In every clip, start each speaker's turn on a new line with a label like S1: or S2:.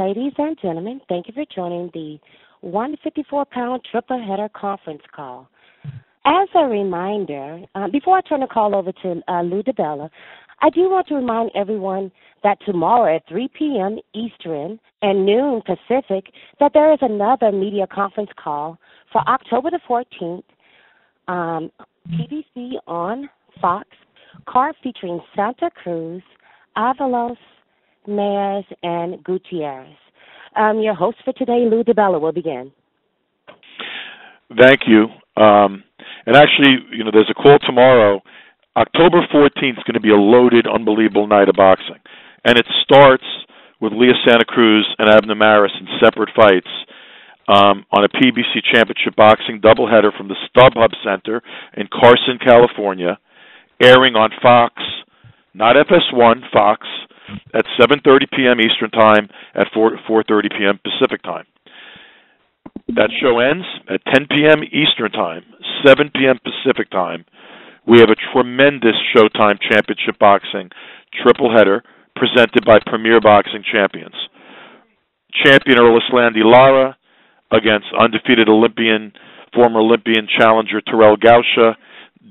S1: Ladies and gentlemen, thank you for joining the 154-pound triple header conference call. As a reminder, before I turn the call over to Lou DiBella, I do want to remind everyone that tomorrow at 3 p.m. Eastern and noon Pacific, that there is another media conference call for October the 14th, PBC on Fox, card featuring Santa Cruz, Avalos, Mayers, and Gutierrez. Your host for today, Lou DiBella, will begin.
S2: Thank you. And actually, there's a call tomorrow. October 14th is going to be a loaded, unbelievable night of boxing. And it starts with Leah Santa Cruz and Abner Maris in separate fights on a PBC Championship Boxing doubleheader from the StubHub Center in Carson, California, airing on Fox, not FS1, Fox, at 7:30 p.m. Eastern Time, at 4:30 p.m. Pacific Time. That show ends at 10 p.m. Eastern Time, 7 p.m. Pacific Time. We have a tremendous Showtime Championship Boxing triple header presented by Premier Boxing Champions. Champion Erislandy Lara against undefeated former Olympian challenger Terrell Gausha,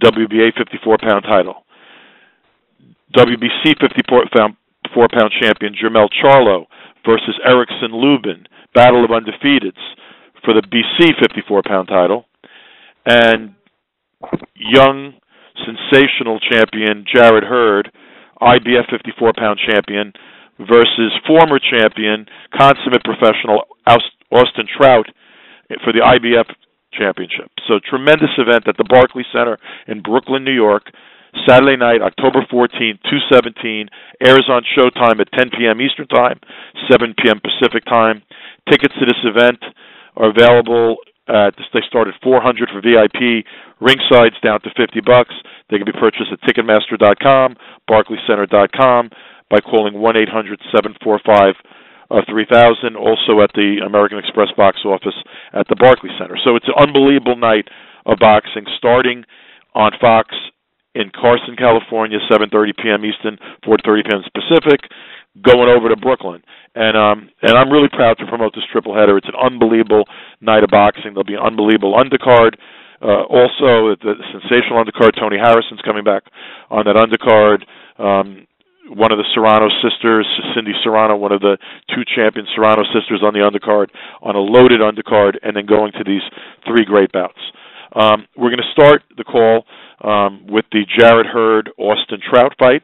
S2: WBA 54-pound title. WBC 54-pound champion Jarrett Charlo versus Erickson Lubin, battle of undefeateds for the BC 54-pound title. And young, sensational champion Jarrett Hurd, IBF 54-pound champion, versus former champion, consummate professional Austin Trout for the IBF championship. So tremendous event at the Barclays Center in Brooklyn, New York. Saturday night, October 14th, 2/17, airs on Showtime at 10 p.m. Eastern Time, 7 p.m. Pacific Time. Tickets to this event are available they start at $400 for VIP. Ringside's down to $50. They can be purchased at Ticketmaster.com, BarclaysCenter.com, by calling 1-800-745-3000. Also at the American Express box office at the Barclays Center. So it's an unbelievable night of boxing starting on Fox in Carson, California, 7:30 p.m. Eastern, 4:30 p.m. Pacific, going over to Brooklyn. And I'm really proud to promote this triple header. It's an unbelievable night of boxing. There'll be an unbelievable undercard. Also, the sensational undercard, Tony Harrison's coming back on that undercard. One of the Serrano sisters, Cindy Serrano, one of the two champion Serrano sisters on the undercard, on a loaded undercard, and then going to these three great bouts. We're going to start the call with the Jarrett Hurd Austin Trout fight.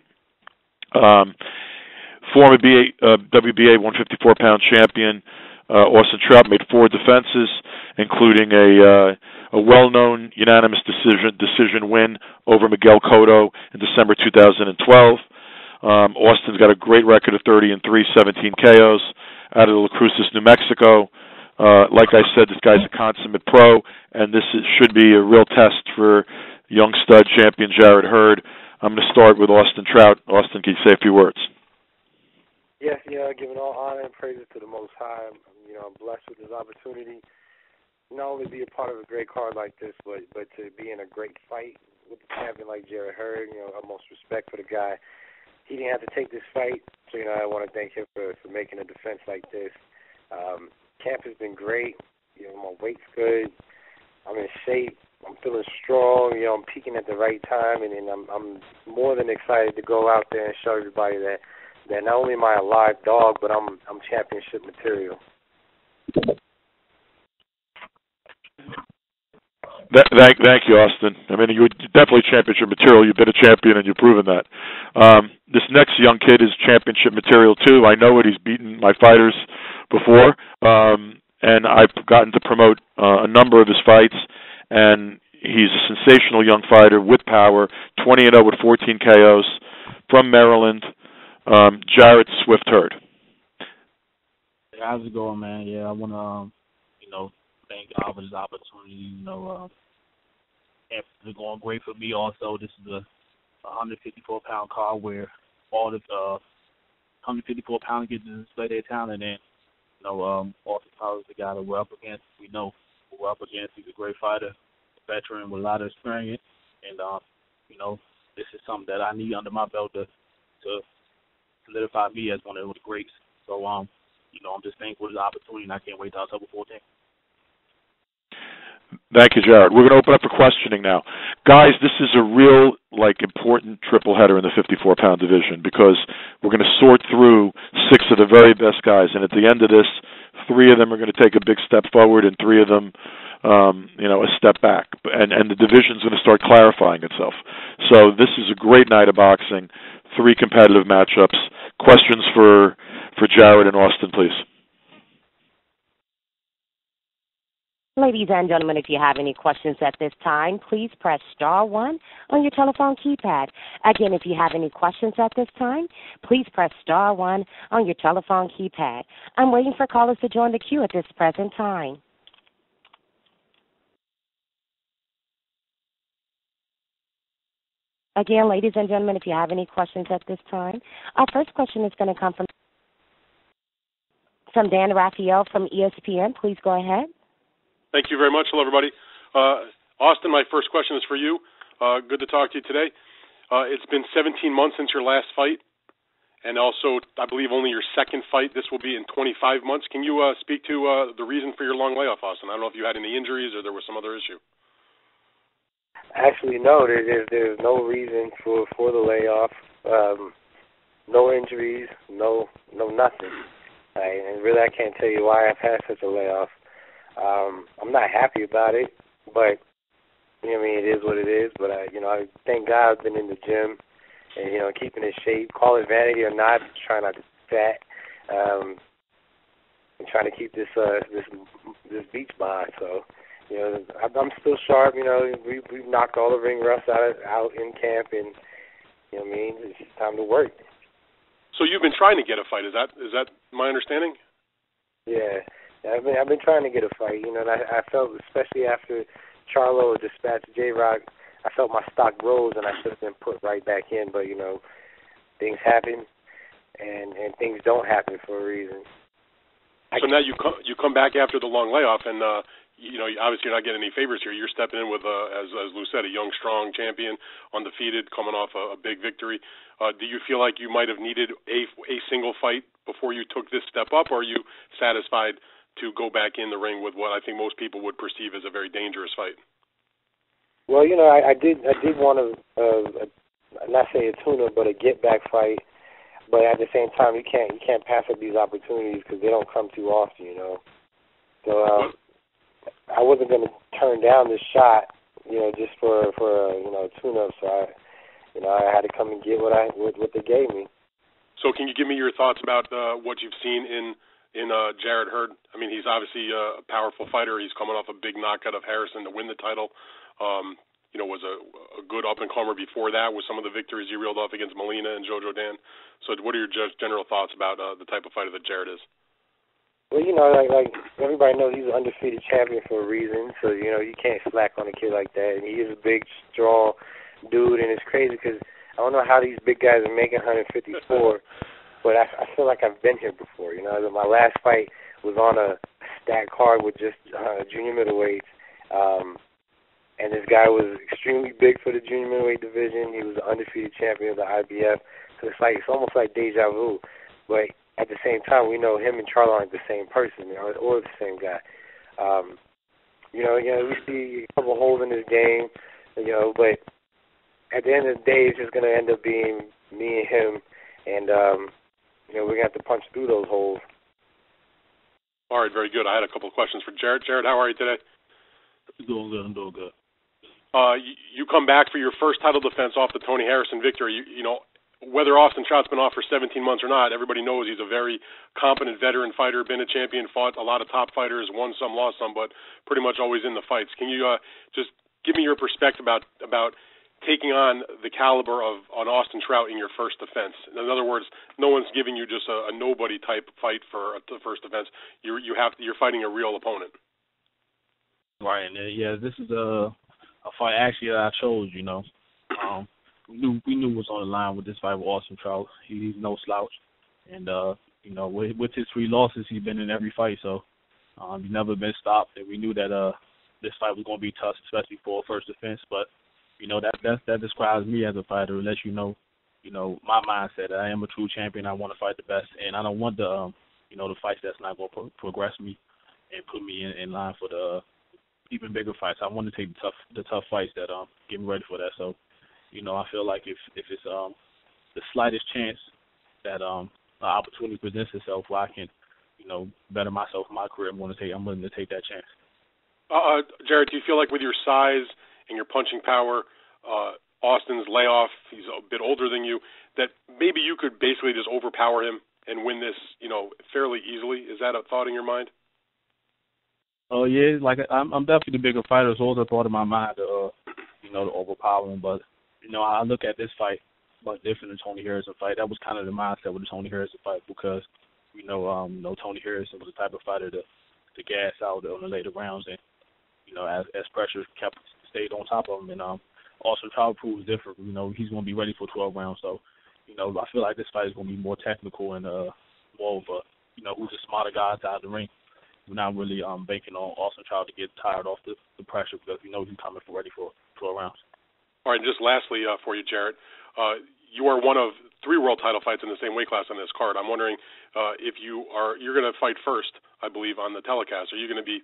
S2: Former WBA 154-pound champion Austin Trout made 4 defenses, including a well-known unanimous decision win over Miguel Cotto in December 2012. Austin's got a great record of 30-3, 17 KOs out of La Cruces, New Mexico. Like I said, this guy's a consummate pro, and this should be a real test for young stud champion Jarrett Hurd. I'm going to start with Austin Trout. Austin, can you say a few words?
S3: Yes, giving all honor and praises to the Most High. I'm blessed with this opportunity. Not only be a part of a great card like this, but to be in a great fight with a champion like Jarrett Hurd. Utmost respect for the guy. He didn't have to take this fight, so I want to thank him for making a defense like this. Camp has been great. My weight's good. I'm in shape. I'm feeling strong. I'm peaking at the right time, and I'm more than excited to go out there and show everybody that not only am I a live dog, but I'm championship material.
S2: Thank you, Austin. You're definitely championship material. You've been a champion, and you've proven that. This next young kid is championship material, too. I know it. He's beaten my fighters before, and I've gotten to promote a number of his fights, and he's a sensational young fighter with power, 20-0 with 14 KOs, from Maryland, Jarrett Swift Hurd.
S4: How's it going, man? I want to, thank God for this opportunity. It's going great for me also. This is a 154-pound card where all the 154-pound get to display their talent, and Austin Trout is the guy that we're up against. We know who we're up against. He's a great fighter, a veteran with a lot of experience, and this is something that I need under my belt to solidify me as one of the greats. So I'm just thankful for the opportunity, and I can't wait till October 14th.
S2: Thank you, Jarrett. We're going to open up for questioning now. Guys, this is a real, important triple header in the 54-pound division because we're going to sort through 6 of the very best guys, and at the end of this, 3 of them are going to take a big step forward and 3 of them, a step back. And the division's going to start clarifying itself. So this is a great night of boxing, 3 competitive matchups. Questions for Jarrett and Austin, please.
S1: Ladies and gentlemen, if you have any questions at this time, please press star 1 on your telephone keypad. Again, if you have any questions at this time, please press star 1 on your telephone keypad. I'm waiting for callers to join the queue at this present time. Again, ladies and gentlemen, if you have any questions at this time, our first question is going to come from Dan Raphael from ESPN. Please go ahead.
S5: Thank you very much. Hello, everybody. Austin, my first question is for you. Good to talk to you today. It's been 17 months since your last fight, and also, I believe, only your second fight. This will be in 25 months. Can you speak to the reason for your long layoff, Austin? I don't know if you had any injuries or there was some other issue.
S3: Actually, no. There's no reason for the layoff. No injuries. No nothing. And really, I can't tell you why I've had such a layoff. I'm not happy about it, but it is what it is. But I thank God I've been in the gym and keeping in shape. Call it vanity or not, trying not to be fat. And trying to keep this beach bod. So I'm still sharp. We've knocked all the ring rust out in camp, and it's just time to work.
S5: So you've been trying to get a fight. Is that my understanding?
S3: Yeah. I've been trying to get a fight, and I felt, especially after Charlo dispatched J-Rock, I felt my stock rose, and I should have been put right back in. But things happen, and things don't happen for a reason.
S5: So now you come back after the long layoff, and obviously you're not getting any favors here. You're stepping in with, as Lou said, a young, strong champion, undefeated, coming off a big victory. Do you feel like you might have needed a single fight before you took this step up, or are you satisfied to go back in the ring with what I think most people would perceive as a very dangerous fight?
S3: Well, I did want to not say a tune-up, but a get-back fight. But at the same time, you can't pass up these opportunities because they don't come too often, So I wasn't going to turn down this shot, just for a tune-up. So I had to come and get what they gave me.
S5: So can you give me your thoughts about what you've seen in Jarrett Hurd? I mean, he's obviously a powerful fighter. He's coming off a big knockout of Harrison to win the title. Was a good up-and-comer before that with some of the victories he reeled off against Molina and Jojo Dan. So what are your general thoughts about the type of fighter that Jarrett is?
S3: Well, like everybody knows he's an undefeated champion for a reason. So, you can't slack on a kid like that. And he is a big, strong dude, and it's crazy because I don't know how these big guys are making 154, but I feel like I've been here before. My last fight was on a stacked card with just junior middleweights, and this guy was extremely big for the junior middleweight division. He was the undefeated champion of the IBF, so it's almost like deja vu. But at the same time, we know him and Charlo aren't the same person, or the same guy. We see a couple holes in his game, but at the end of the day, it's just going to end up being me and him, and we're going to have to punch through those holes.
S5: All right, very good. I had a couple of questions for Jarrett. Jarrett, how are you today?
S4: I'm doing good.
S5: You come back for your first title defense off the Tony Harrison victory. Whether Austin Trout's been off for 17 months or not, everybody knows he's a very competent veteran fighter, been a champion, fought a lot of top fighters, won some, lost some, but pretty much always in the fights. Can you just give me your perspective about taking on the caliber of Austin Trout in your first defense? In other words, no one's giving you just a nobody type fight for the first defense. You're fighting a real opponent.
S4: Right, and this is a fight actually that I chose. We knew what was on the line with this fight with Austin Trout. He's no slouch, and with his 3 losses, he's been in every fight, so he's never been stopped. And we knew that this fight was going to be tough, especially for a first defense. But that describes me as a fighter. It lets you know my mindset. I am a true champion. I want to fight the best, and I don't want the the fights that's not going to progress me and put me in line for the even bigger fights. I want to take the tough fights that get me ready for that. So, I feel like if it's the slightest chance that an opportunity presents itself where I can, better myself in my career, I'm willing to take that chance.
S5: Jarrett, do you feel like with your size and your punching power, Austin's layoff, he's a bit older than you, that maybe you could basically just overpower him and win this, fairly easily? Is that a thought in your mind?
S4: Oh yeah, like I'm definitely the bigger fighter. It's always a thought in my mind to overpower him. But I look at this fight much different than Tony Harrison fight. That was kind of the mindset with the Tony Harrison fight because Tony Harrison was the type of fighter to gas out on the later rounds, and as pressure stayed on top of him. And also Trout proves different. He's going to be ready for 12 rounds. So I feel like this fight is going to be more technical and more of a who's the smarter guy out of the ring. We're not really banking on Austin Trout to get tired off the pressure because he's coming ready for 12 rounds.
S5: All right, and just lastly for you, Jarrett, you are one of 3 world title fights in the same weight class on this card. I'm wondering if you're going to fight first, I believe, on the telecast. Are you going to be,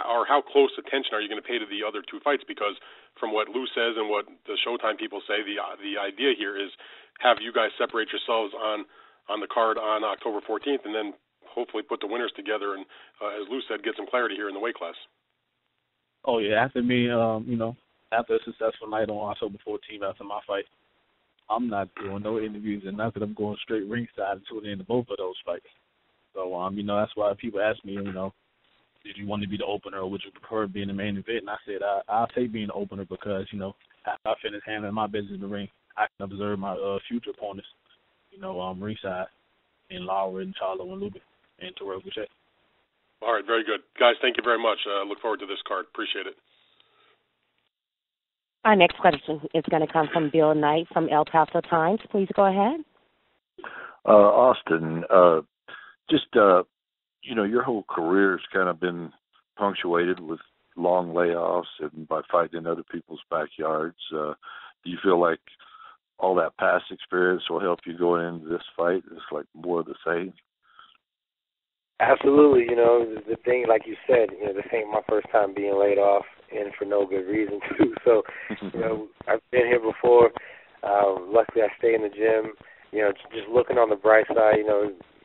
S5: or how close attention are you going to pay to the other 2 fights? Because from what Lou says and what the Showtime people say, the idea here is have you guys separate yourselves on the card on October 14th, and then hopefully put the winners together and, as Lou said, get some clarity here in the weight class.
S4: Oh, yeah. After me, after a successful night on October 14th after my fight, I'm not doing no interviews and nothing. I'm going straight ringside and tuning into both of those fights. So, that's why people ask me, did you want to be the opener or would you prefer being the main event? And I said, I'll take being the opener because, after I finish handling my business in the ring, I can observe my future opponents, ringside in Lara and Charlo and Lubin and Terrell Gausha.
S5: All right, very good. Guys, thank you very much. Look forward to this card. Appreciate it.
S1: Our next question is going to come from Bill Knight from El Paso Times. Please go ahead.
S6: Austin, your whole career has kind of been punctuated with long layoffs and by fighting in other people's backyards. Do you feel like all that past experience will help you going into this fight? It's like more of the same?
S3: Absolutely. The thing, like you said, this ain't my first time being laid off, and for no good reason, too. So, I've been here before. Luckily, I stay in the gym. Just looking on the bright side,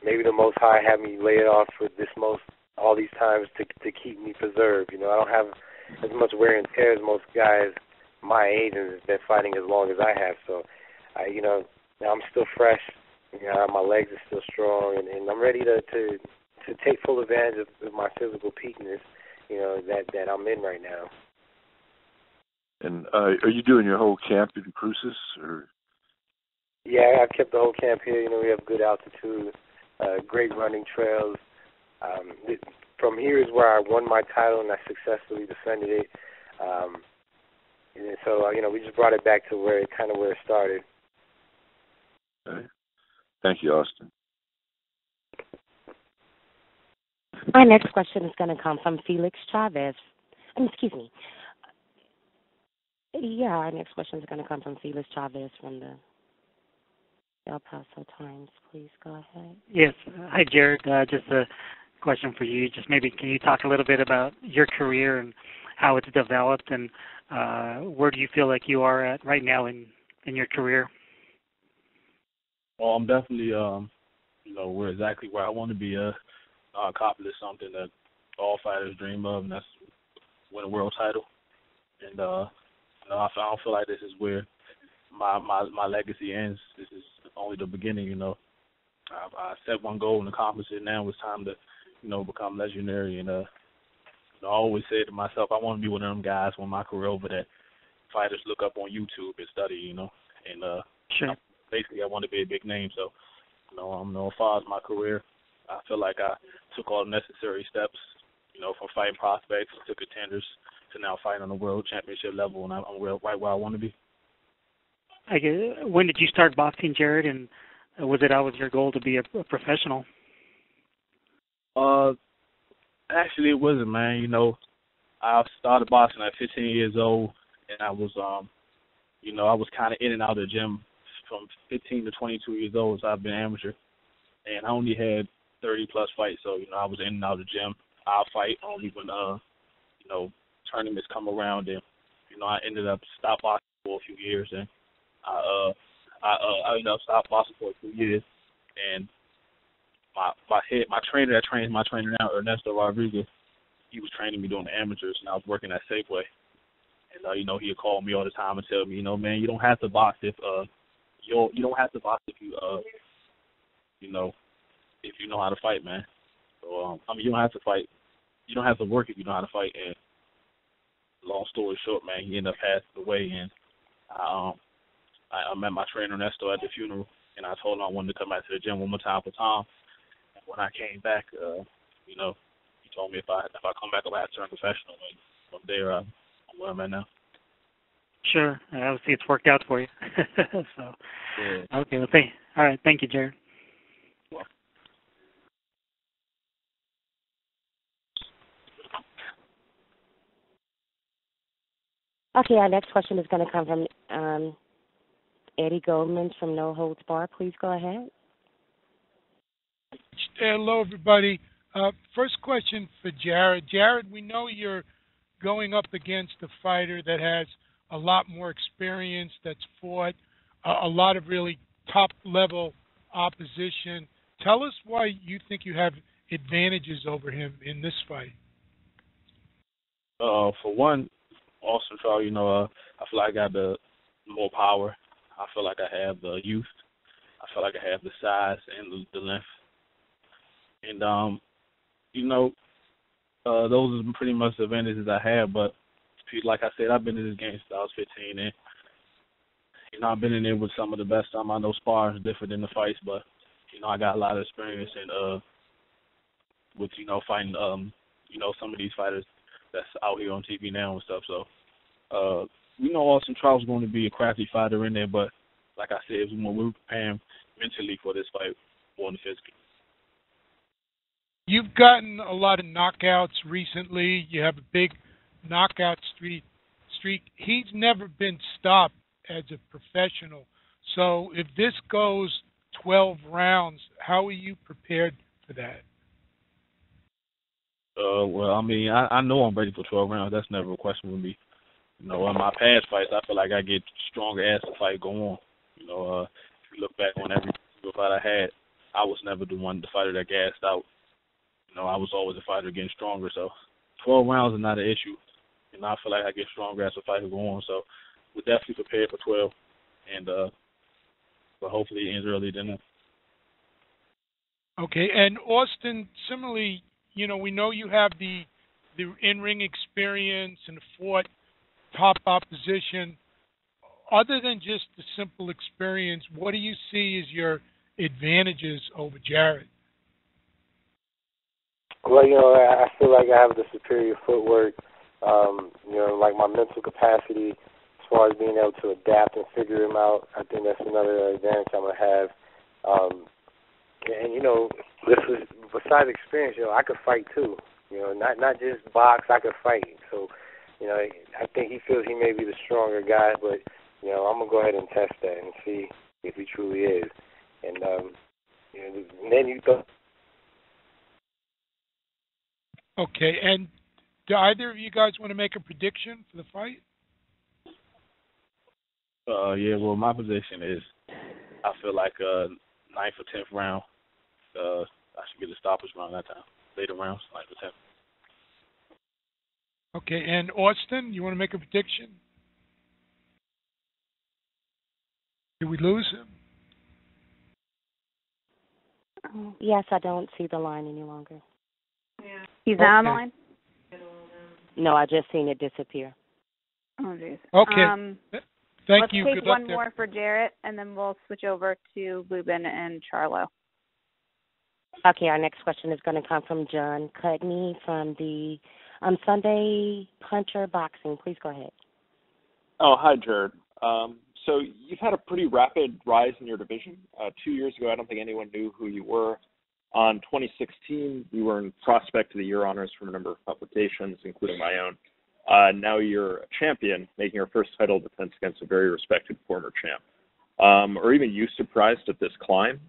S3: maybe the Most High had me laid off for all these times to keep me preserved. I don't have as much wear and tear as most guys my age and has been fighting as long as I have. So, now I'm still fresh. My legs are still strong, and I'm ready to take full advantage of my physical peakness, that I'm in right now.
S6: And are you doing your whole camp in Cruces? Or?
S3: Yeah, I've kept the whole camp here. We have good altitude, great running trails. From here is where I won my title, and I successfully defended it. And so, we just brought it back to where it started.
S6: Okay. Thank you, Austin.
S1: Our next question is going to come from Felix Chavez. Excuse me. Yeah, our next question is going to come from Felix Chavez from the El Paso Times. Please go ahead.
S7: Yes. Hi, Jarrett. Just a question for you. Just maybe can you talk a little bit about your career and how it's developed and where do you feel like you are at right now in your career?
S4: Well, I'm definitely, we're exactly where I want to be. Accomplish something that all fighters dream of, and that's win a world title. And I don't feel like this is where my legacy ends. This is only the beginning. I set one goal and accomplished it. Now it's time to, become legendary. And I always say to myself, I want to be one of them guys when my career over that fighters look up on YouTube and study. And
S7: sure.
S4: Basically I want to be a big name. So, as far as my career, I feel like I took all the necessary steps, from fighting prospects to contenders to now fighting on the world championship level, and I'm right where I want to be.
S7: When did you start boxing, Jarrett, and was it always your goal to be a professional?
S4: Actually, it wasn't, man. I started boxing at 15 years old, and I was, I was kind of in and out of the gym from 15 to 22 years old, so I've been amateur. And I only had 30-plus fights, so, you know, I was in and out of the gym. I'll fight only when, you know, tournaments come around, and, you know, I ended up stop boxing for a few years, and I ended up stop boxing for a few years, and my trainer that trains my trainer now, Ernesto Rodriguez, he was training me doing the amateurs, and I was working at Safeway. And, you know, he'd call me all the time and tell me, you know, man, you don't have to box if you don't have to box if you know, if you know how to fight, man. So, I mean, you don't have to fight. You don't have to work if you know how to fight. And long story short, man, he ended up passing away. And I met my trainer Ernesto at the funeral, and I told him I wanted to come back to the gym one more time for Tom. And when I came back, you know, he told me if I come back, I'll have to turn professional. And from there, I'm where I'm at now.
S7: Sure. Obviously, it's worked out for you. So,
S4: yeah.
S7: Okay. Well, all right. Thank you, Jarrett.
S1: Okay, our next question is going to come from Eddie Goldman from No Holds Bar. Please go ahead.
S8: Hello, everybody. First question for Jarrett. Jarrett, we know you're going up against a fighter that has a lot more experience, that's fought a lot of really top-level opposition. Tell us why you think you have advantages over him in this fight.
S4: For one, Austin Trout, you know, I feel like I got the more power. I feel like I have the youth. I feel like I have the size and the length. And, you know, those are pretty much the advantages I have. But like I said, I've been in this game since I was 15. And, you know, I've been in there with some of the best. I know sparring is different than the fights. But, you know, I got a lot of experience with, you know, fighting, you know, some of these fighters that's out here on TV now and stuff. So, we know Austin Trout's going to be a crafty fighter in there, but like I said, we're preparing mentally for this fight more than physically.
S8: You've gotten a lot of knockouts recently. You have a big knockout streak. He's never been stopped as a professional. So if this goes 12 rounds, how are you prepared for that?
S4: Well, I mean, I know I'm ready for 12 rounds. That's never a question with me. You know, in my past fights, I feel like I get stronger as the fight go on. You know, if you look back on every single fight I had, I was never the fighter that gassed out. You know, I was always a fighter getting stronger. So 12 rounds is not an issue. And I feel like I get stronger as the fight go on. So we're definitely prepared for 12. And but hopefully it ends earlier than that.
S8: Okay, and Austin, similarly, you know, we know you have the in-ring experience and fought top opposition. Other than just the simple experience, what do you see as your advantages over Jarrett?
S3: Well, you know, I feel like I have the superior footwork, you know, like my mental capacity as far as being able to adapt and figure them out. I think that's another advantage I'm going to have. And, you know, this is, besides experience, you know, I could fight too. You know, not just box, I could fight. So, you know, I think he feels he may be the stronger guy, but, you know, I'm going to go ahead and test that and see if he truly is. And, you know, and then you thought.
S8: Okay, and do either of you guys want to make a prediction for the fight?
S4: Yeah, well, my position is I feel like 9th or 10th round, I should get a stoppage round that time. Later rounds, 9th or 10th.
S8: Okay, and Austin, you want to make a prediction? Did we lose him?
S1: Yes, I don't see the line any longer.
S9: Yeah. He's not on the line?
S1: No, I just seen it disappear.
S9: Oh, jeez.
S8: Okay. Thank you.
S9: Let's take
S8: Good luck
S9: one
S8: there.
S9: more for Jarrett, and then we'll switch over to Lubin and Charlo.
S1: Okay, our next question is going to come from John Cudney from the Sunday Puncher Boxing. Please go ahead.
S10: Oh, hi, Jared. So you've had a pretty rapid rise in your division. 2 years ago, I don't think anyone knew who you were. On 2016, you were in Prospect of the Year honors from a number of publications, including my own. Now you're a champion, making your first title defense against a very respected former champ. Are even you surprised at this climb?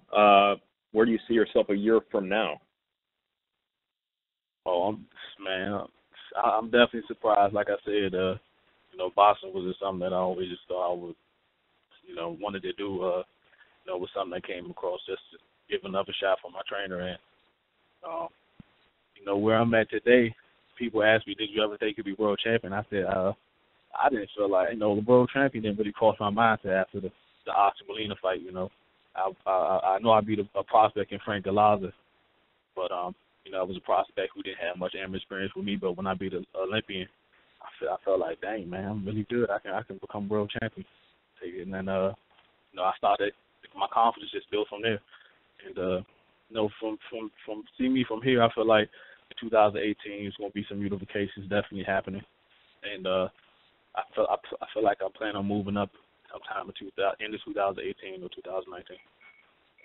S10: where do you see yourself a year from now?
S4: Oh, I'm definitely surprised. Like I said, boxing was just something that I always just thought I would, wanted to do. Was something that came across just to give another shot for my trainer. And, where I'm at today, people ask me, did you ever think you'd be world champion? I said, I didn't feel like, the world champion didn't really cross my mind after the Oscar Molina fight, I know I beat a prospect in Frank Galaza, but, I was a prospect who didn't have much amateur experience with me, but when I beat an Olympian, I felt like, dang, man, I'm really good. I can become world champion. And then, I started, my confidence just built from there. And, from seeing me from here, I feel like 2018 is going to be some unifications definitely happening. And I feel like I plan on moving up sometime in 2018 or 2019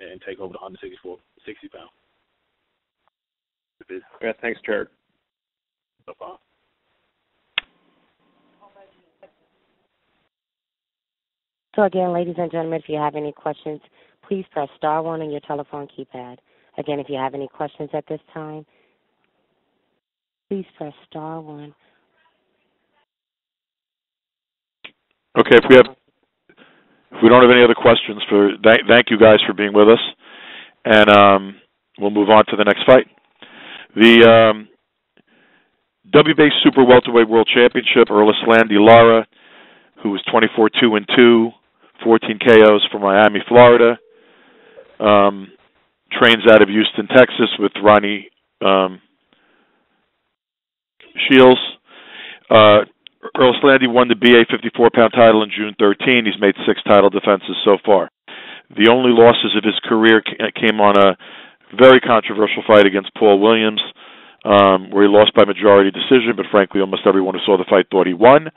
S4: and take over the 60 pound.
S10: Yeah, thanks, Jarrett.
S4: No problem.
S1: So again, ladies and gentlemen, if you have any questions, please press star 1 on your telephone keypad. Again, if you have any questions at this time, please press star 1.
S2: Okay, if we don't have any other questions, thank you guys for being with us, and we'll move on to the next fight. The WBA Super Welterweight World Championship, Erislandy Lara, who was 24-2-2, 14 KOs from Miami, Florida, trains out of Houston, Texas, with Ronnie Shields. Erislandy won the BA 54-pound title in June 13. He's made 6 title defenses so far. The only losses of his career came on a very controversial fight against Paul Williams, where he lost by majority decision, but frankly almost everyone who saw the fight thought he won,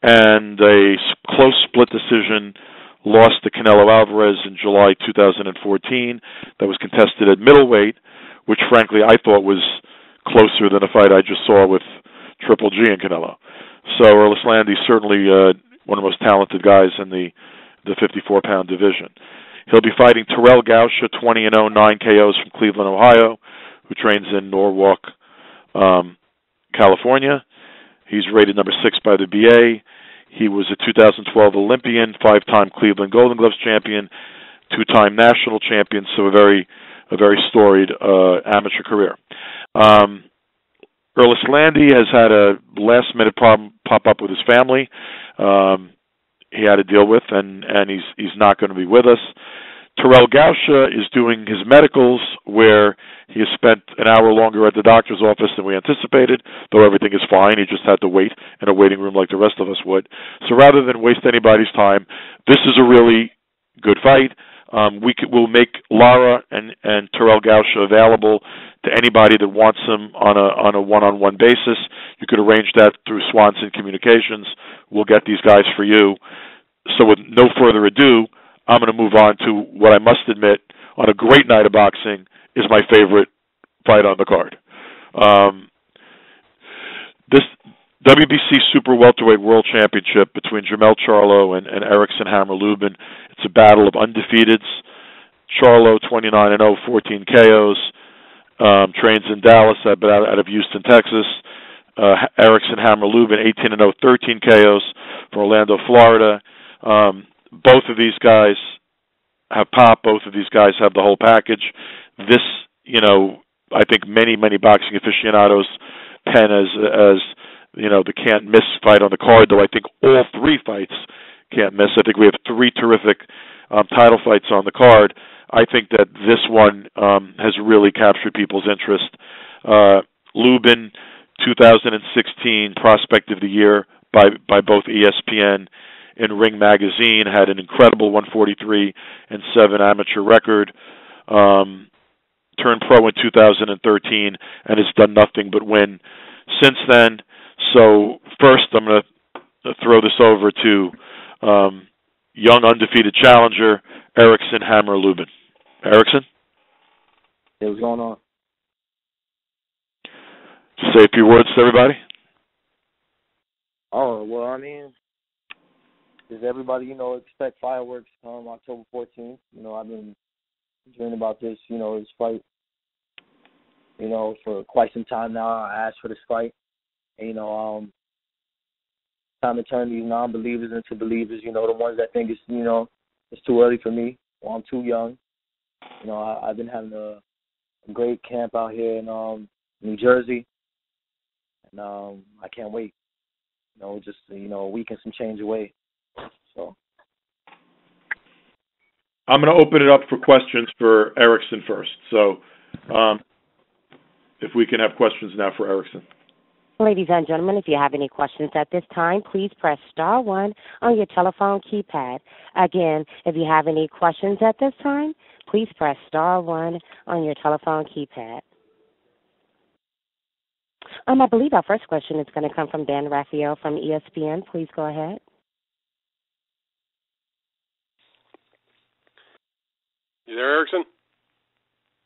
S2: and a close split decision loss to Canelo Álvarez in July 2014 that was contested at middleweight, which frankly I thought was closer than a fight I just saw with Triple G and Canelo. So Erislandy is certainly one of the most talented guys in the 54-pound division. He'll be fighting Terrell Gausha, 20-0, 9 KOs from Cleveland, Ohio, who trains in Norwalk, California. He's rated number 6 by the BA. He was a 2012 Olympian, 5-time Cleveland Golden Gloves champion, 2-time national champion, so a very storied amateur career. Erislandy has had a last-minute problem pop up with his family. He had to deal with, and he's not going to be with us. Terrell Gausha is doing his medicals, where he has spent an hour longer at the doctor's office than we anticipated, though everything is fine. He just had to wait in a waiting room like the rest of us would. So rather than waste anybody's time, this is a really good fight. We'll make Lara and Terrell Gausha available to anybody that wants them on a one-on-one basis. You could arrange that through Swanson Communications. We'll get these guys for you. So with no further ado, I'm going to move on to what I must admit, on a great night of boxing, is my favorite fight on the card. This WBC Super Welterweight World Championship between Jermell Charlo and Erickson Lubin. It's a battle of undefeateds. Charlo, 29-0, 14 KOs. Trains in Dallas, out of Houston, Texas. Erickson Lubin, 18-0, 13 KOs from Orlando, Florida. Both of these guys have pop. Both of these guys have the whole package. This, I think many boxing aficionados pen as the can't miss fight on the card, though I think all 3 fights can't miss. I think we have 3 terrific title fights on the card. I think that this one has really captured people's interest. Lubin, 2016 Prospect of the Year by both ESPN and Ring Magazine, had an incredible 143-7 amateur record. Turned pro in 2013 and has done nothing but win since then. So first, I'm going to throw this over to young undefeated challenger Erickson Lubin. Erickson?
S11: Hey, what's going on?
S2: Just say a few words to everybody.
S11: Oh, well, I mean, does everybody, expect fireworks October 14th? I've been dreaming about this, this fight, for quite some time now. I asked for this fight. And, time to turn these non-believers into believers, the ones that think it's too early for me or I'm too young. I've been having a great camp out here in New Jersey, and I can't wait. Just a week and some change away. So
S2: I'm going to open it up for questions for Erickson first. So if we can have questions now for Erickson.
S1: Ladies and gentlemen, if you have any questions at this time, please press star 1 on your telephone keypad. Again, if you have any questions at this time, please press star 1 on your telephone keypad. I believe our first question is going to come from Dan Raphael from ESPN. Please go ahead.
S5: You there, Erickson?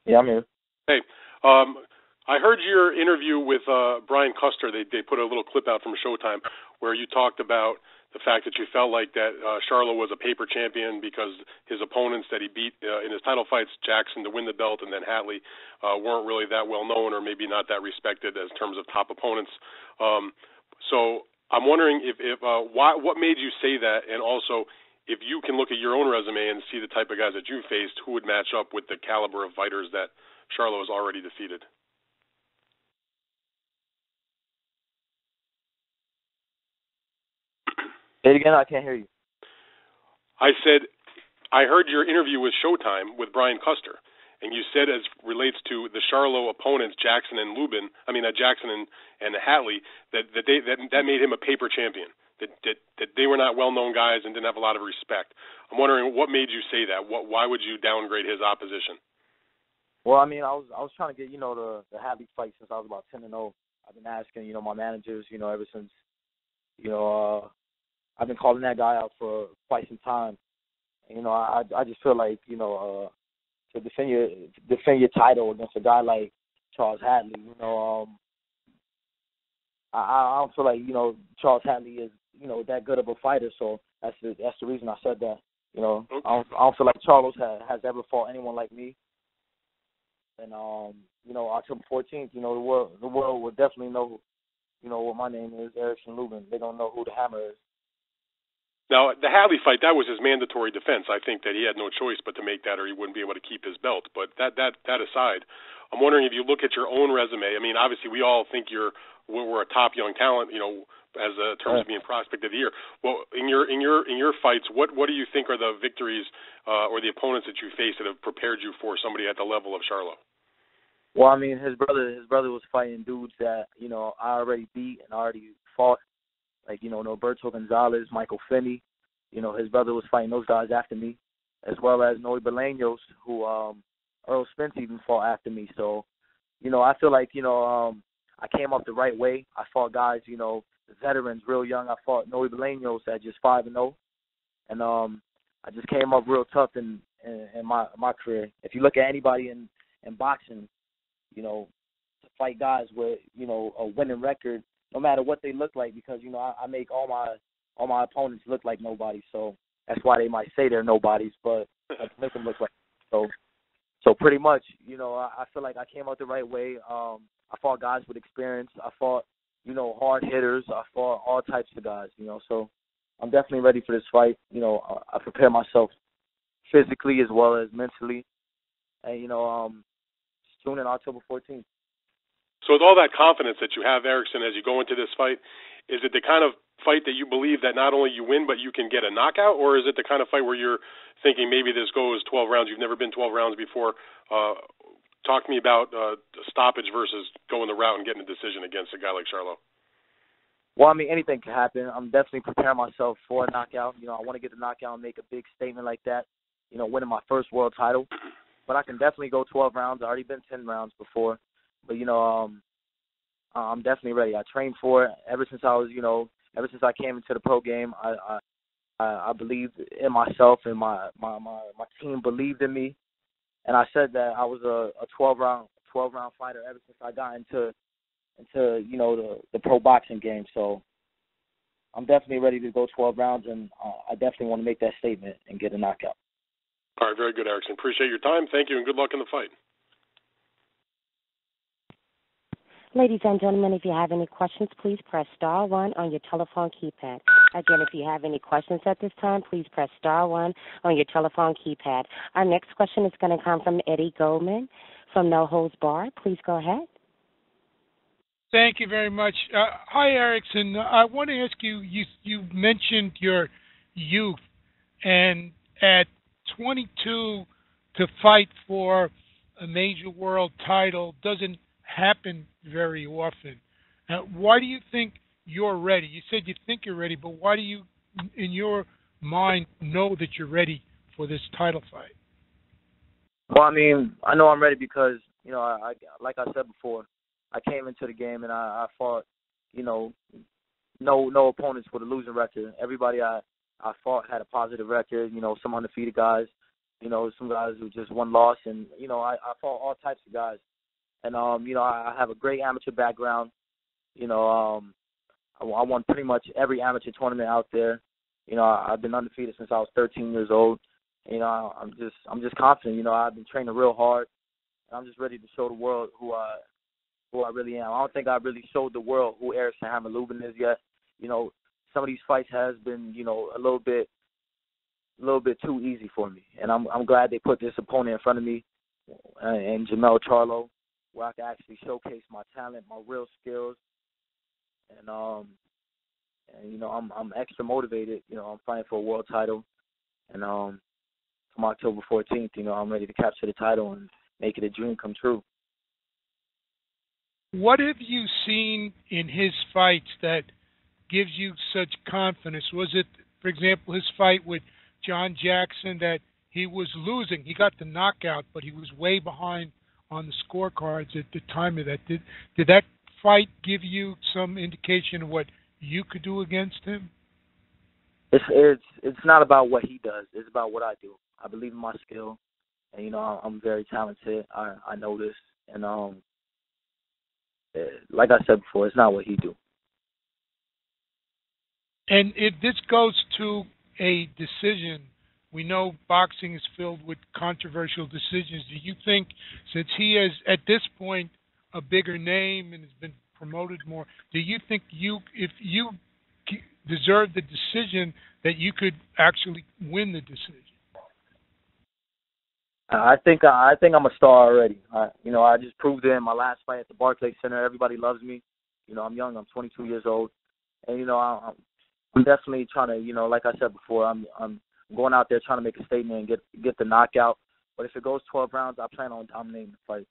S11: Yeah, I'm here.
S5: Hey, I heard your interview with Brian Custer. They put a little clip out from Showtime where you talked about the fact that you felt like that Charlo was a paper champion because his opponents that he beat in his title fights, Jackson to win the belt and then Hatley, weren't really that well known or maybe not that respected as terms of top opponents. So I'm wondering what made you say that, and also if you can look at your own resume and see the type of guys that you faced, who would match up with the caliber of fighters that Charlo has already defeated.
S11: Say it again, I can't hear you.
S5: I said, I heard your interview with Showtime with Brian Custer, and you said as relates to the Charlo opponents, Jackson and Hatley, that made him a paper champion, that they were not well-known guys and didn't have a lot of respect. I'm wondering what made you say that? Why would you downgrade his opposition?
S11: Well, I was trying to get, the Hatley fight since I was about 10-0. I've been asking, my managers, ever since, I've been calling that guy out for quite some time. I just feel like, to defend your title against a guy like Charles Hatley, I don't feel like, Charles Hatley is, that good of a fighter. So that's the reason I said that. I don't feel like Charles has ever fought anyone like me. And October 14th, the world will definitely know, what my name is, Erickson Lubin. They don't know who the Hammer is.
S5: Now, the Hatley fight, that was his mandatory defense. I think that he had no choice but to make that or he wouldn't be able to keep his belt. But that aside, I'm wondering if you look at your own resume. I mean, obviously we all think we're a top young talent, as a terms of being prospect of the year. Well, in your fights, what do you think are the victories or the opponents that you face that have prepared you for somebody at the level of Charlo?
S11: Well, his brother was fighting dudes that, I already beat and already fought. Like, Norberto Gonzalez, Michael Finney, his brother was fighting those guys after me, as well as Noe Bolaños, who Earl Spence even fought after me. So, I feel like, I came up the right way. I fought guys, veterans real young. I fought Noe Bolaños at just 5-0. And I just came up real tough in my career. If you look at anybody in boxing, to fight guys with, a winning record, no matter what they look like, because, I make all my opponents look like nobody. So that's why they might say they're nobodies, but I make them look like so pretty much, I feel like I came out the right way. I fought guys with experience. I fought, hard hitters. I fought all types of guys, so I'm definitely ready for this fight. I prepare myself physically as well as mentally. And, tune in October 14th.
S5: So with all that confidence that you have, Erickson, as you go into this fight, is it the kind of fight that you believe that not only you win, but you can get a knockout, or is it the kind of fight where you're thinking maybe this goes 12 rounds? You've never been 12 rounds before. Talk to me about stoppage versus going the route and getting a decision against a guy like Charlo.
S11: Well, anything can happen. I'm definitely preparing myself for a knockout. I want to get the knockout and make a big statement like that, winning my first world title. But I can definitely go 12 rounds. I've already been 10 rounds before. But, I'm definitely ready. I trained for it ever since I came into the pro game. I believed in myself, and my team believed in me. And I said that I was a 12-round fighter ever since I got into the pro boxing game. So I'm definitely ready to go 12 rounds, and I definitely want to make that statement and get a knockout.
S5: All right, very good, Erickson. Appreciate your time. Thank you, and good luck in the fight.
S1: Ladies and gentlemen, if you have any questions, please press star one on your telephone keypad. Again, if you have any questions at this time, please press star one on your telephone keypad. Our next question is going to come from Eddie Goldman from No Holds Barred. Please go ahead.
S8: Thank you very much. Hi, Erickson. I want to ask you, you mentioned your youth, and at 22 to fight for a major world title doesn't happen very often. Why do you think you're ready? You said you think you're ready, but why do you, in your mind, know that you're ready for this title fight?
S11: Well, I mean, I know I'm ready because, you know, I like I said before, I came into the game and I fought, you know, no opponents with a losing record. Everybody I fought had a positive record, you know, some undefeated guys, you know, some guys who just one loss, and, you know, I fought all types of guys. And, you know, I have a great amateur background. You know, I won pretty much every amateur tournament out there. You know, I've been undefeated since I was 13 years old. You know, I'm just confident. You know, I've been training real hard, and I'm just ready to show the world who I really am. I don't think I've really showed the world who Erickson Lubin is yet. You know, some of these fights has been, you know, a little bit too easy for me, and I'm glad they put this opponent in front of me, and Jarrett Charlo, where I can actually showcase my talent, my real skills, and you know, I'm extra motivated. You know, I'm fighting for a world title, and from October 14th, you know, I'm ready to capture the title and make it a dream come true.
S8: What have you seen in his fights that gives you such confidence? Was it, for example, his fight with John Jackson, that he was losing? He got the knockout, but he was way behind on the scorecards at the time of that. Did that fight give you some indication of what you could do against him?
S11: It's not about what he does. It's about what I do. I believe in my skill, and, you know, I'm very talented. I know this, and like I said before, it's not what he do.
S8: And if this goes to a decision, we know boxing is filled with controversial decisions. Do you think, since he is at this point a bigger name and has been promoted more, do you think if you deserve the decision, that you could actually win the decision?
S11: I think I'm a star already. You know, I just proved it in my last fight at the Barclays Center. Everybody loves me. You know, I'm young. I'm 22 years old, and, you know, I'm definitely trying to, you know, like I said before, I'm going out there trying to make a statement and get the knockout. But if it goes 12 rounds, I plan on dominating the fight.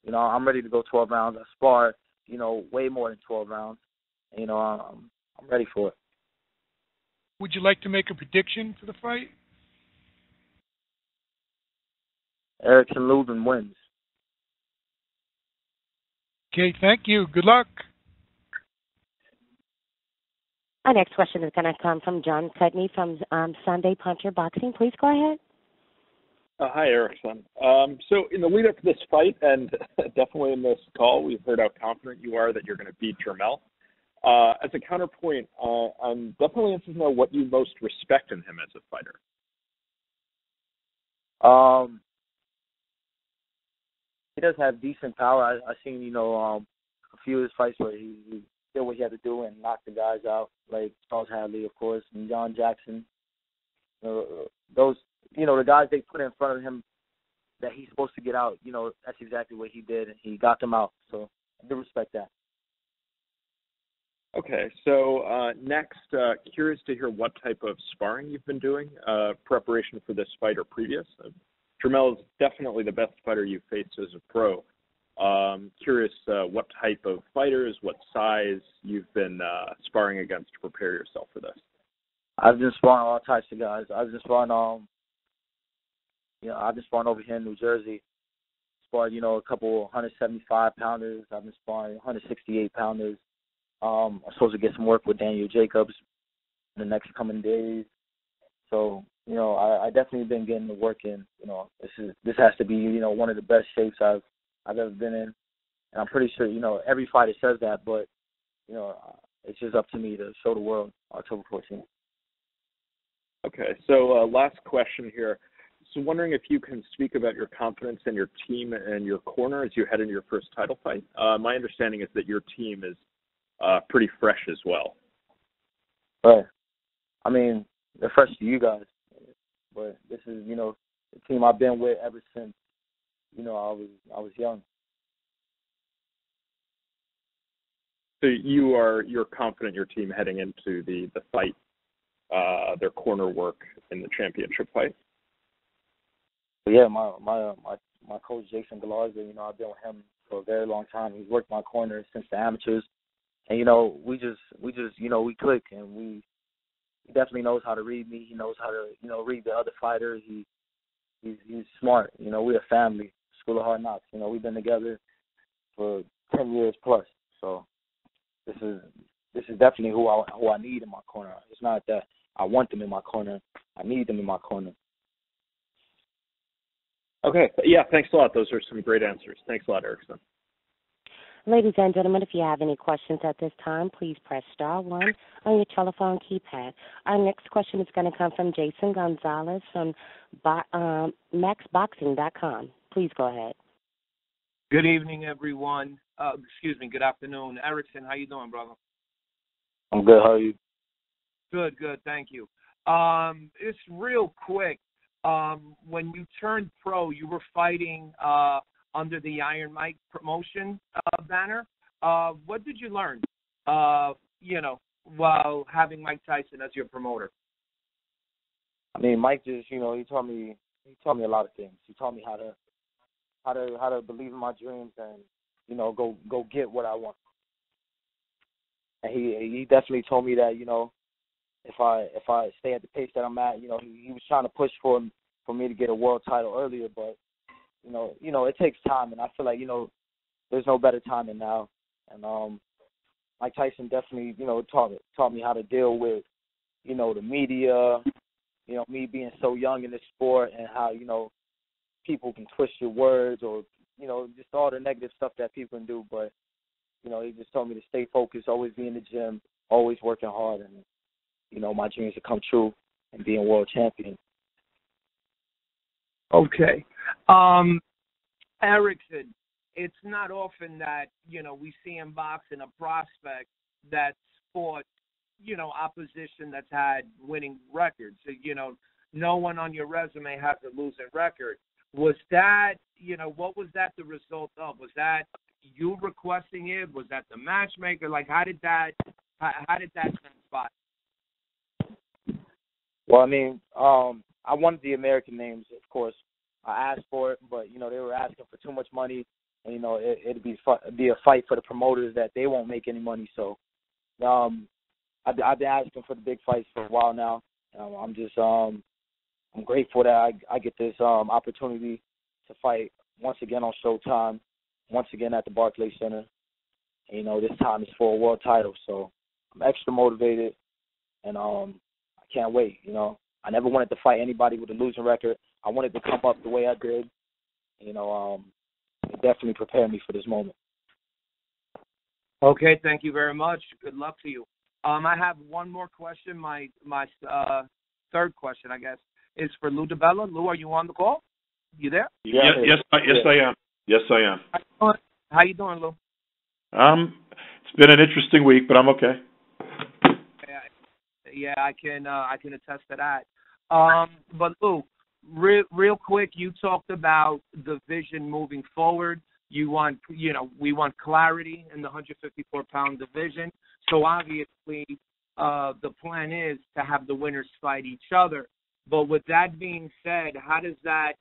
S11: You know, I'm ready to go 12 rounds. I spar, you know, way more than 12 rounds. And, you know, I'm ready for it.
S8: Would you like to make a prediction for the fight?
S11: Erickson Lubin wins.
S8: Okay, thank you. Good luck.
S1: Our next question is going to come from John Cudney from Sunday Puncher Boxing. Please go ahead.
S10: Hi, Erickson. So in the lead up to this fight, and definitely in this call, we've heard how confident you are that you're going to beat Jermell. As a counterpoint, I'm definitely interested to know what you most respect in him as a fighter.
S11: He does have decent power. I've seen, you know, a few of his fights where he did what he had to do and knocked the guys out, like Charles Hadley, of course, and John Jackson. Those, you know, the guys they put in front of him that he's supposed to get out, you know, that's exactly what he did, and he got them out. So I do respect that.
S10: Okay, so next, curious to hear what type of sparring you've been doing, preparation for this fight or previous. Jermell is definitely the best fighter you've faced as a pro. Curious what type of fighters, what size you've been sparring against to prepare yourself for this.
S11: I've been sparring all types of guys. I've been sparring, I've been sparring over here in New Jersey. Sparred, you know, a couple 175-pounders. I've been sparring 168-pounders. I'm supposed to get some work with Daniel Jacobs in the next coming days. So, you know, I definitely been getting the work in. You know, this has to be, you know, one of the best shapes I've ever been in. And I'm pretty sure, you know, every fighter says that, but, you know, it's just up to me to show the world October 14th.
S10: Okay, so last question here. So wondering if you can speak about your confidence in your team and your corner as you head into your first title fight. My understanding is that your team is pretty fresh as well.
S11: Right. I mean, they're fresh to you guys, but this is, you know, the team I've been with ever since, you know, I was young.
S10: So you're confident your team heading into the fight, their corner work in the championship fight?
S11: But yeah, my coach Jason Galarza, you know, I've been with him for a very long time. He's worked my corner since the amateurs, and you know, we just you know, we click, and he definitely knows how to read me. He knows how to, you know, read the other fighters. He's smart. You know, we're a family. School of Hard Knocks. You know, we've been together for 10 years plus. So this is definitely who I need in my corner. It's not that I want them in my corner. I need them in my corner.
S10: Okay. Yeah, thanks a lot. Those are some great answers. Thanks a lot, Erickson.
S1: Ladies and gentlemen, if you have any questions at this time, please press *1 on your telephone keypad. Our next question is going to come from Jason Gonzalez from MaxBoxing.com. Please go ahead.
S12: Good evening, everyone. Good afternoon. Erickson, how you doing, brother?
S11: I'm good. How are you?
S12: Good, thank you. It's real quick. When you turned pro, you were fighting under the Iron Mike promotion banner. What did you learn, you know, while having Mike Tyson as your promoter?
S11: I mean, Mike just, you know, he taught me a lot of things. He taught me how to believe in my dreams and, you know, go get what I want. And he definitely told me that, you know, if I stay at the pace that I'm at, you know, he was trying to push for me to get a world title earlier, but you know, it takes time, and I feel like, you know, there's no better time than now. And Mike Tyson definitely, you know, taught me how to deal with, you know, the media, you know, me being so young in this sport, and how, you know, people can twist your words, or, you know, just all the negative stuff that people can do. But, you know, he just told me to stay focused, always be in the gym, always working hard, and, you know, my dreams to come true and being world champion.
S12: Okay. Erickson, it's not often that, you know, we see in boxing a prospect that's fought, you know, opposition that's had winning records. So, you know, no one on your resume has a losing record. Was that, you know, what was that the result of? Was that you requesting it? Was that the matchmaker? Like, how did that transpire?
S11: Well, I mean, I wanted the American names, of course. I asked for it, but, you know, they were asking for too much money, and, you know, it'd be a fight for the promoters that they won't make any money. So I've been asking for the big fights for a while now. I'm just I'm grateful that I get this opportunity to fight once again on Showtime, once again at the Barclays Center. And, you know, this time is for a world title, so I'm extra motivated, and I can't wait. You know, I never wanted to fight anybody with a losing record. I wanted to come up the way I did. You know, it definitely prepared me for this moment.
S12: Okay, thank you very much. Good luck to you. I have one more question. My third question, I guess, is for Lou DiBella. Lou, are you on the call? You there?
S2: Yes, I am. Yes, I am.
S12: How you doing, Lou?
S2: It's been an interesting week, but I'm okay.
S12: Yeah, I can attest to that. But Lou, real quick, you talked about the vision moving forward. We want clarity in the 154-pound division. So obviously, the plan is to have the winners fight each other. But with that being said, how does that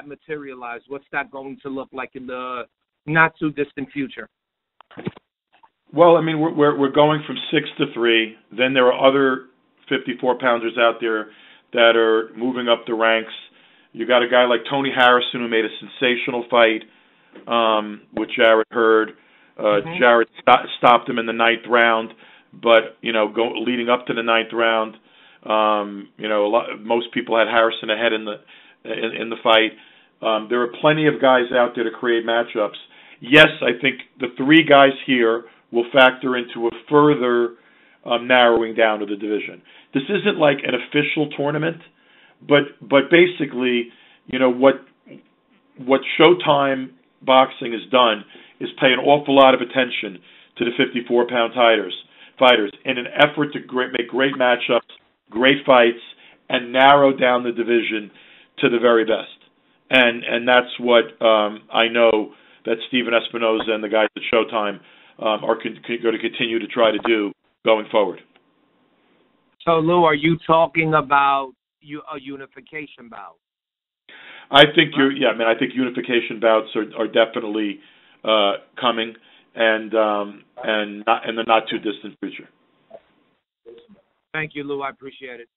S12: materialize? What's that going to look like in the not too distant future?
S2: Well, I mean, we're going from 6 to 3. Then there are other 54-pounders out there that are moving up the ranks. You got a guy like Tony Harrison, who made a sensational fight with Jarrett Hurd. Jarrett stopped him in the 9th round, but, you know, leading up to the 9th round, you know, most people had Harrison ahead in the fight. There are plenty of guys out there to create matchups. Yes, I think the 3 guys here will factor into a further narrowing down of the division. This isn't like an official tournament, But basically, what Showtime boxing has done is pay an awful lot of attention to the 54-pound fighters in an effort to make great matchups, great fights, and narrow down the division to the very best. And that's what I know that Steven Espinoza and the guys at Showtime are going to continue to try to do going forward.
S12: So, Lou, are you talking about a unification bout?
S2: I think I think unification bouts are definitely coming, and not in the not too distant future.
S12: Thank you, Lou. I appreciate it.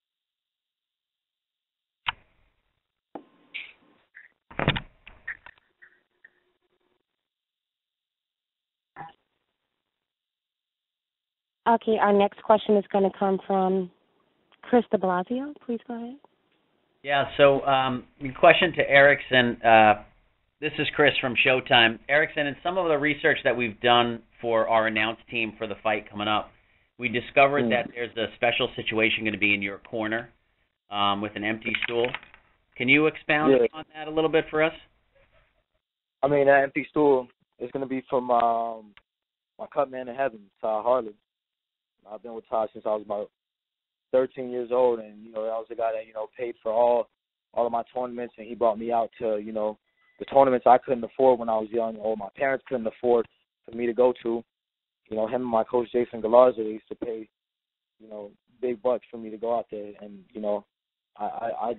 S1: Okay, our next question is going to come from Chris de Blasio. Please go ahead.
S13: Yeah, so question to Erickson. This is Chris from Showtime. Erickson, in some of the research that we've done for our announce team for the fight coming up, we discovered that there's a special situation going to be in your corner with an empty stool. Can you expound on that a little bit for us?
S11: I mean, that empty stool is going to be from my cut man in heaven, Todd Harlan. I've been with Todd since I was about 13 years old, and that was the guy that paid for all of my tournaments, and he brought me out to the tournaments I couldn't afford when I was young, or my parents couldn't afford for me to go to. Him and my coach Jason Galarza, they used to pay big bucks for me to go out there, and I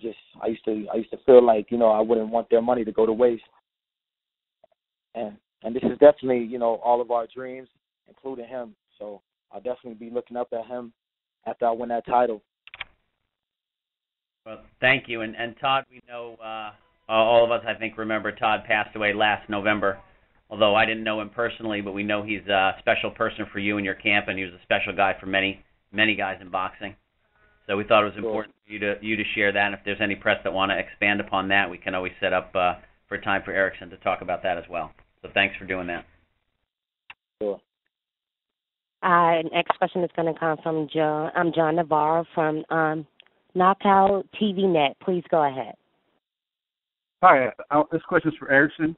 S11: used to feel like I wouldn't want their money to go to waste, and this is definitely all of our dreams, including him. So I'll definitely be looking up at him after I win that title.
S13: Well, thank you. And Todd, we know, all of us, I think, remember Todd passed away last November, although I didn't know him personally, but we know he's a special person for you and your camp, and he was a special guy for many, many guys in boxing. So we thought it was important for you to share that. And if there's any press that want to expand upon that, we can always set up for time for Erickson to talk about that as well. So thanks for doing that.
S11: Sure.
S1: Next question is going to come from John Navarro from Knockout TV Net. Please go ahead.
S14: Hi, this question is for Erickson.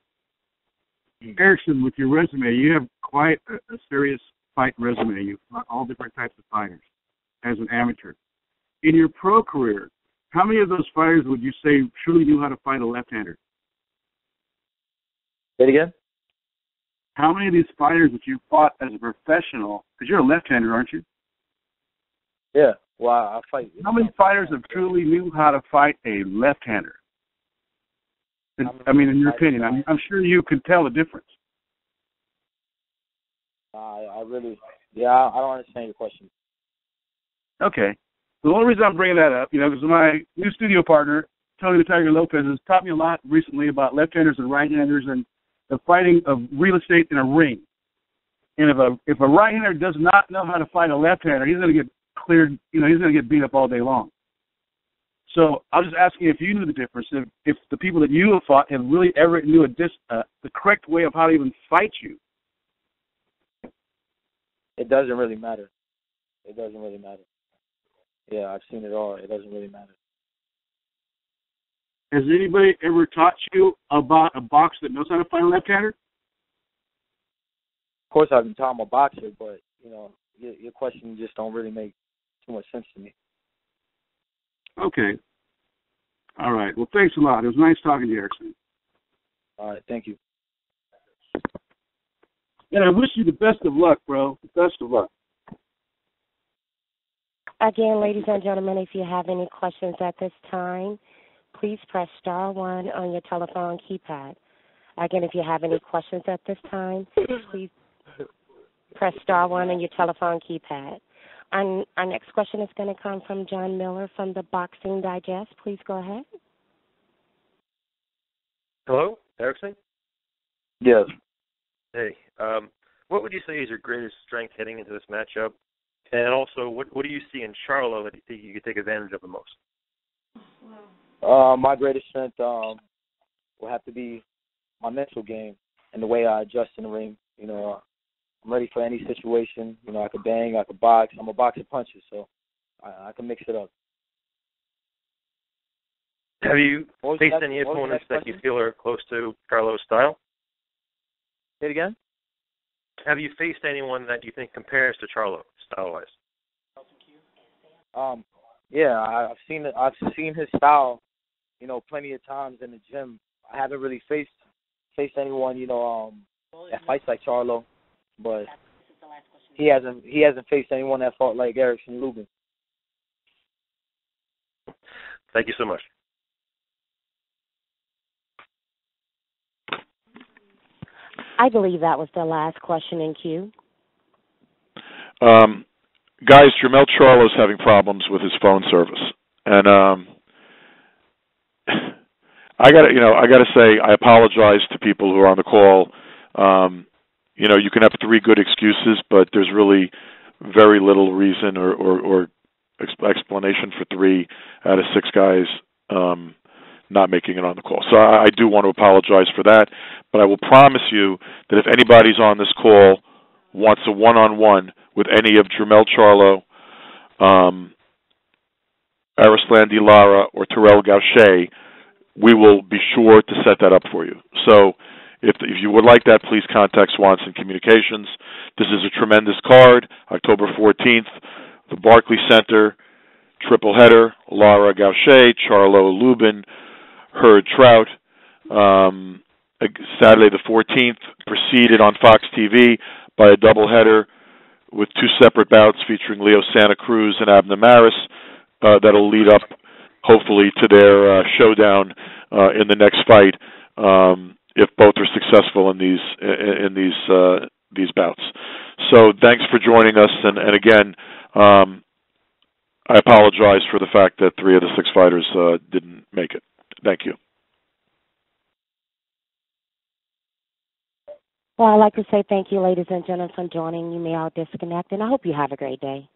S14: Erickson, with your resume, you have quite a serious fight resume. You've fought all different types of fighters as an amateur. In your pro career, how many of those fighters would you say truly knew how to fight a left-hander?
S11: Say it again?
S14: How many of these fighters that you fought as a professional, because you're a left-hander, aren't you?
S11: Yeah, well, I fight.
S14: How many fighters have truly knew how to fight a left-hander? I mean, in your opinion, I'm sure you could tell the difference.
S11: I don't understand your question.
S14: Okay. The only reason I'm bringing that up, because my new studio partner, Tony the Tiger Lopez, has taught me a lot recently about left-handers and right-handers and the fighting of real estate in a ring. And if a right-hander does not know how to fight a left-hander, he's going to get cleared, he's going to get beat up all day long. So I was just asking if you knew the difference, if the people that you have fought have really ever knew the correct way of how to even fight you.
S11: It doesn't really matter. It doesn't really matter. Yeah, I've seen it all. It doesn't really matter.
S14: Has anybody ever taught you about a boxer that knows how to fight a left-hander?
S11: Of course, I've been taught I'm a boxer, but, your question just don't really make too much sense to me.
S14: Okay. All right. Well, thanks a lot. It was nice talking to you, Erickson.
S11: All right. Thank you.
S14: And I wish you the best of luck, bro. The best of luck.
S1: Again, ladies and gentlemen, if you have any questions at this time, please press star 1 on your telephone keypad. Again, if you have any questions at this time, please press star 1 on your telephone keypad. Our next question is going to come from John Miller from the Boxing Digest. Please go ahead.
S15: Hello, Erickson?
S11: Yes.
S15: Hey, what would you say is your greatest strength heading into this matchup? And also, what do you see in Charlo that you think you could take advantage of the most?
S11: My greatest strength will have to be my mental game and the way I adjust in the ring. I'm ready for any situation. I could bang, I could box. I'm a boxer puncher, so I can mix it up.
S15: Have you faced any opponents that you feel are close to Charlo's style?
S11: Say it again?
S15: Have you faced anyone that you think compares to Charlo style-wise?
S11: Yeah, I've seen his style, plenty of times in the gym. I haven't really faced anyone, that fights like Charlo, but he hasn't faced anyone that fought like Erickson Lubin.
S15: Thank you so much.
S1: I believe that was the last question in queue.
S2: Guys, Jermell Charlo's having problems with his phone service, and I gotta say, I apologize to people who are on the call. You can have 3 good excuses, but there's really very little reason or explanation for 3 out of 6 guys not making it on the call. So I do want to apologize for that, but I will promise you that if anybody's on this call wants a one-on-one with any of Jermell Charlo, Erislandy, Lara, or Terrell Gausha, we will be sure to set that up for you. So if you would like that, please contact Swanson Communications. This is a tremendous card, October 14th, the Barclays Center, triple header, Lara Gausha, Charlo Lubin, Hurd Trout. Saturday the 14th, preceded on Fox TV by a doubleheader with 2 separate bouts featuring Leo Santa Cruz and Abner Maris. That'll lead up, hopefully, to their showdown in the next fight if both are successful in these bouts. So thanks for joining us, and again, I apologize for the fact that 3 of the 6 fighters didn't make it. Thank you.
S1: Well, I'd like to say thank you, ladies and gentlemen, for joining. You may all disconnect, and I hope you have a great day.